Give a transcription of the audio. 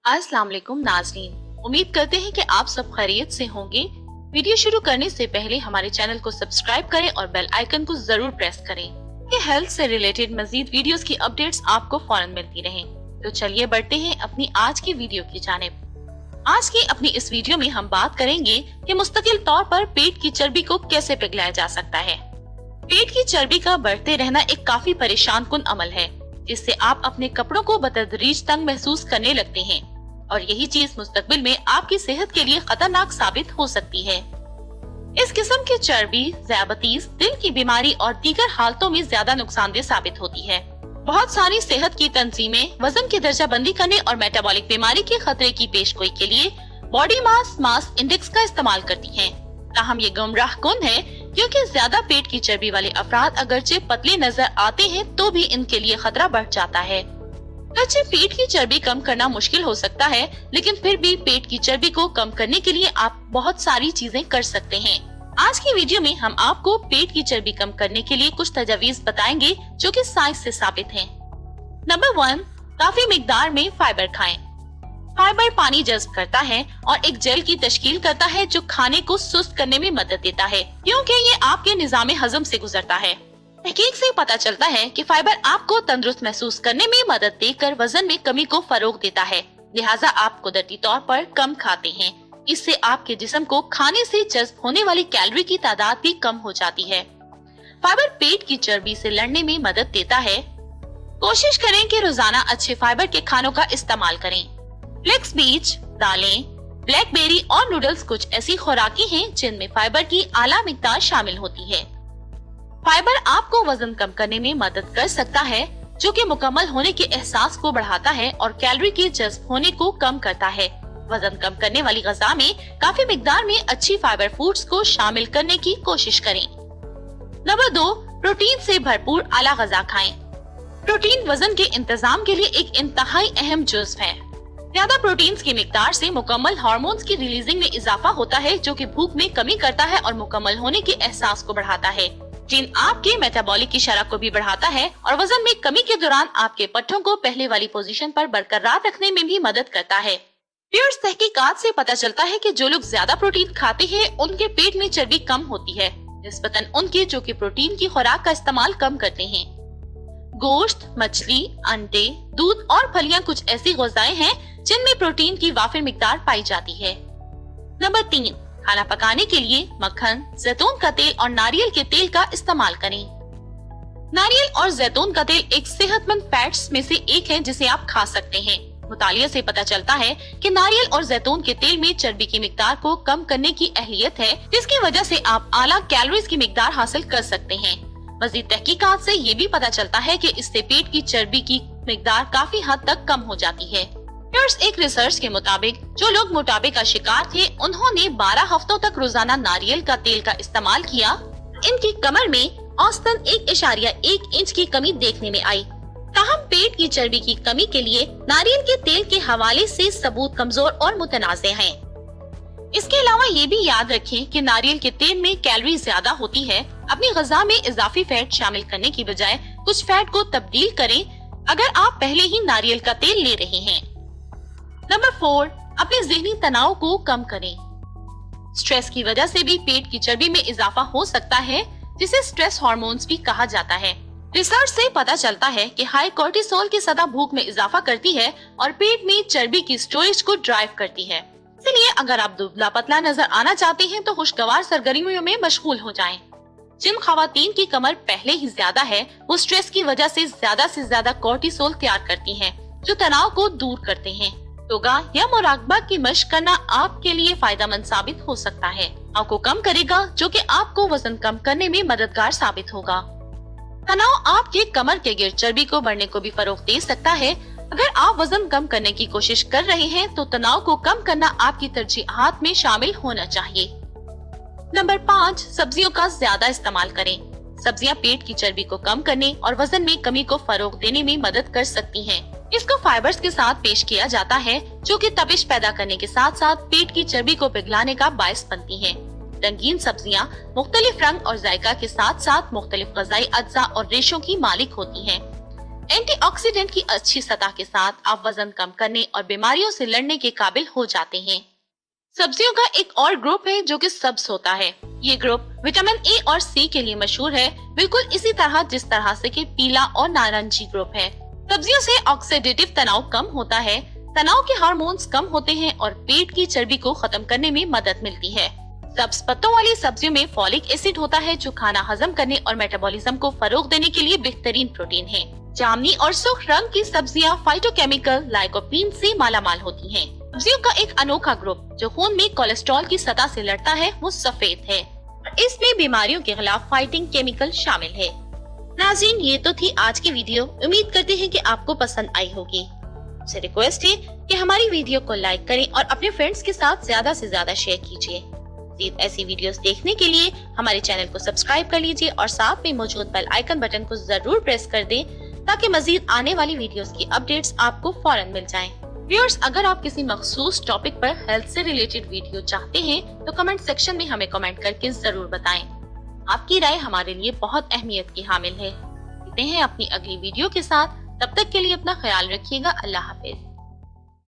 अस्सलाम वालेकुम नाज़रीन, उम्मीद करते हैं कि आप सब खैरियत से होंगे। वीडियो शुरू करने से पहले हमारे चैनल को सब्सक्राइब करें और बेल आइकन को जरूर प्रेस करें कि हेल्थ से रिलेटेड मजीद वीडियोस की अपडेट्स आपको फौरन मिलती रहें। तो चलिए बढ़ते हैं अपनी आज की वीडियो की जानिब। आज की अपनी इस वीडियो में हम बात करेंगे कि मुस्तकिल तौर पर पेट की चर्बी को कैसे पिघलाया जा सकता है। पेट की चर्बी का बढ़ते रहना एक काफी परेशान कुन अमल है, जिससे आप अपने कपड़ों को बतदरीज तंग महसूस करने लगते हैं और यही चीज मुस्तकबिल में आपकी सेहत के लिए खतरनाक साबित हो सकती है। इस किस्म की चर्बी ज़ियाबतीस, दिल की बीमारी और दीगर हालतों में ज्यादा नुकसानदेह साबित होती है। बहुत सारी सेहत की तंजीमें वजन की दर्जा बंदी करने और मेटाबॉलिक बीमारी के खतरे की पेशगोई के लिए बॉडी मास इंडेक्स का इस्तेमाल करती हैं। ताहम ये गुमराह कुन है, क्योंकि ज्यादा पेट की चर्बी वाले अफराद अगरचे पतले नजर आते हैं तो भी इनके लिए खतरा बढ़ जाता है। अगरचे पेट की चर्बी कम करना मुश्किल हो सकता है, लेकिन फिर भी पेट की चर्बी को कम करने के लिए आप बहुत सारी चीजें कर सकते हैं। आज की वीडियो में हम आपको पेट की चर्बी कम करने के लिए कुछ तजावीज बताएंगे जो कि साइंस से साबित हैं। नंबर 1, काफी मिकदार में फाइबर खाएं। फाइबर पानी जज्ब करता है और एक जेल की तश्कील करता है जो खाने को सुस्त करने में मदद देता है, क्योंकि ये आपके निजाम हजम से गुजरता है। तहकीक से पता चलता है कि फाइबर आपको तंदुरुस्त महसूस करने में मदद देकर वजन में कमी को फरोग देता है, लिहाजा आप कुदरती तौर पर कम खाते हैं। इससे आपके जिस्म को खाने से जज्ब होने वाली कैलोरी की तादाद भी कम हो जाती है। फाइबर पेट की चर्बी से लड़ने में मदद देता है। कोशिश करें कि रोजाना अच्छे फाइबर के खानों का इस्तेमाल करें। फ्लेक्स बीज, दालें, ब्लैकबेरी और नूडल्स कुछ ऐसी खुराकी हैं जिनमें फाइबर की आला मिकदार शामिल होती है। फाइबर आपको वजन कम करने में मदद कर सकता है, जो कि मुकम्मल होने के एहसास को बढ़ाता है और कैलोरी के जज्ब होने को कम करता है। वजन कम करने वाली ग़िज़ा में काफी मिकदार में अच्छी फाइबर फूड्स को शामिल करने की कोशिश करें। नंबर 2, प्रोटीन से भरपूर आला ग़िज़ा खाएं। प्रोटीन वजन के इंतजाम के लिए एक इंतहाई अहम जुज़्व है। ज्यादा प्रोटीन्स की मिकदार से मुकम्मल हार्मोन्स की रिलीजिंग में इजाफा होता है, जो कि भूख में कमी करता है और मुकम्मल होने के एहसास को बढ़ाता है। प्रोटीन आपके मेटाबॉलिक की शरह को भी बढ़ाता है और वजन में कमी के दौरान आपके पट्टों को पहले वाली पोजीशन पर बरकरार रखने में भी मदद करता है। प्योर्स तहकीकात से पता चलता है कि जो लोग ज्यादा प्रोटीन खाते हैं उनके पेट में चर्बी कम होती है, निस्बतन उनके जो कि प्रोटीन की खुराक का इस्तेमाल कम करते हैं। गोश्त, मछली, अंडे, दूध और फलियां कुछ ऐसी ग़िज़ाएं हैं जिनमें प्रोटीन की वाफिर मिकदार पाई जाती है। नंबर 3, खाना पकाने के लिए मक्खन, जैतून का तेल और नारियल के तेल का इस्तेमाल करें। नारियल और जैतून का तेल एक सेहतमंद फैट्स में से एक है जिसे आप खा सकते हैं। मुतालिया से पता चलता है कि नारियल और जैतून के तेल में चर्बी की मिकदार को कम करने की अहलियत है, जिसकी वजह से आप आला कैलोरीज की मिकदार हासिल कर सकते हैं। मज़ीद तहकीकात से ये भी पता चलता है कि इससे पेट की चर्बी की मिकदार काफी हद तक कम हो जाती है। एक रिसर्च के मुताबिक जो लोग मोटापे का शिकार थे, उन्होंने 12 हफ्तों तक रोजाना नारियल का तेल का इस्तेमाल किया। इनकी कमर में औसतन 1.1 इंच की कमी देखने में आई। ताहम पेट की चर्बी की कमी के लिए नारियल के तेल के हवाले से सबूत कमजोर और मुतनाज़े हैं। इसके अलावा ये भी याद रखें कि नारियल के तेल में कैलोरी ज्यादा होती है। अपनी ग़िज़ा में इजाफी फैट शामिल करने की बजाय कुछ फैट को तब्दील करें अगर आप पहले ही नारियल का तेल ले रहे हैं। नंबर 4, अपने ज़हनी तनाव को कम करें। स्ट्रेस की वजह से भी पेट की चर्बी में इजाफा हो सकता है, जिसे स्ट्रेस हार्मोन्स भी कहा जाता है। रिसर्च से पता चलता है कि हाई कोर्टिसोल की सतह भूख में इजाफा करती है और पेट में चर्बी की स्टोरेज को ड्राइव करती है। इसलिए अगर आप दुबला पतला नजर आना चाहते हैं तो खुशगवार सरगर्मियों में मशगूल हो जाएं। जिन खवातीन की कमर पहले ही ज्यादा है, वो स्ट्रेस की वजह से ज्यादा कोर्टिसोल तैयार करती हैं, जो तनाव को दूर करते हैं। योगा या मुराकबा की मशक करना आपके लिए फायदेमंद साबित हो सकता है। आपको कम करेगा, जो कि आपको वजन कम करने में मददगार साबित होगा। तनाव आपके कमर के गिर चर्बी को बढ़ने को भी फरोग दे सकता है। अगर आप वजन कम करने की कोशिश कर रहे हैं तो तनाव को कम करना आपकी तरजीहात में शामिल होना चाहिए। नंबर 5, सब्जियों का ज्यादा इस्तेमाल करें। सब्जियां पेट की चर्बी को कम करने और वजन में कमी को फरोग देने में मदद कर सकती हैं। इसको फाइबर्स के साथ पेश किया जाता है, जो कि तपिश पैदा करने के साथ साथ पेट की चर्बी को पिघलाने का बायस बनती हैं। रंगीन सब्जियां मुख्तलिफ रंग और जायका के साथ साथ मुख्तलिफ ग़िज़ाई अज्जा और रेशों की मालिक होती हैं। एंटीऑक्सीडेंट की अच्छी सतह के साथ आप वजन कम करने और बीमारियों से लड़ने के काबिल हो जाते हैं। सब्जियों का एक और ग्रुप है जो कि सब्ज होता है। ये ग्रुप विटामिन ए और सी के लिए मशहूर है, बिल्कुल इसी तरह जिस तरह से कि पीला और नारंगी ग्रुप है। सब्जियों से ऑक्सीडेटिव तनाव कम होता है, तनाव के हार्मोन्स कम होते हैं और पेट की चर्बी को खत्म करने में मदद मिलती है। सब्ज पत्तों वाली सब्जियों में फॉलिक एसिड होता है जो खाना हजम करने और मेटाबॉलिज्म को फरोग देने के लिए बेहतरीन प्रोटीन है। जामुनी और सुर्ख रंग की सब्जियां फाइटोकेमिकल लाइकोपीन से मालामाल होती हैं। सब्जियों का एक अनोखा ग्रुप जो खून में कोलेस्ट्रॉल की सतह से लड़ता है वो सफेद है और इसमें बीमारियों के खिलाफ फाइटिंग केमिकल शामिल है। नाज़रीन, ये तो थी आज की वीडियो। उम्मीद करते हैं कि आपको पसंद आई होगी। आपसे रिक्वेस्ट है कि हमारी वीडियो को लाइक करें और अपने फ्रेंड्स के साथ ज्यादा से ज्यादा शेयर कीजिए। ऐसी वीडियोस देखने के लिए हमारे चैनल को सब्सक्राइब कर लीजिए और साथ में मौजूद बेल आइकन बटन को जरूर प्रेस कर दें ताकि मजीद आने वाली वीडियोस की अपडेट्स आपको फौरन मिल जाएं। व्यूअर्स, अगर आप किसी मखसूस टॉपिक पर हेल्थ से रिलेटेड वीडियो चाहते हैं तो कमेंट सेक्शन में हमें कमेंट करके जरूर बताएं। आपकी राय हमारे लिए बहुत अहमियत की हामिल है। मिलते हैं अपनी अगली वीडियो के साथ, तब तक के लिए अपना ख्याल रखिएगा। अल्लाह हाफिज।